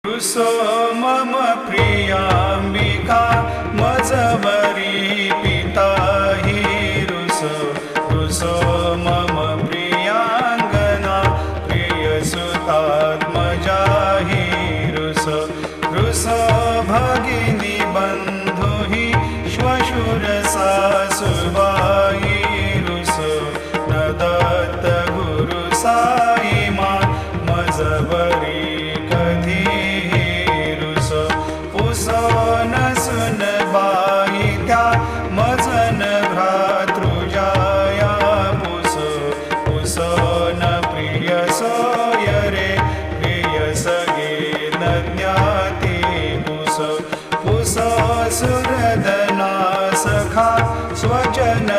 रुसो मम प्रियाम्बिका मजबरी पिता हि रुसो रुसो मम प्रियांगना प्रियसुतात्मजा हि रुसो रुसो भगिनी बंधु हि श्वशुर सासुबाई रुसो न दत्त गुरु साई मा मजबरी सुन बाई त्या मजन भ्रातृजाया पुसो न प्रिय सोय रे प्रिय सगे न ज्ञाती पुसो सुरदना सखा स्वजन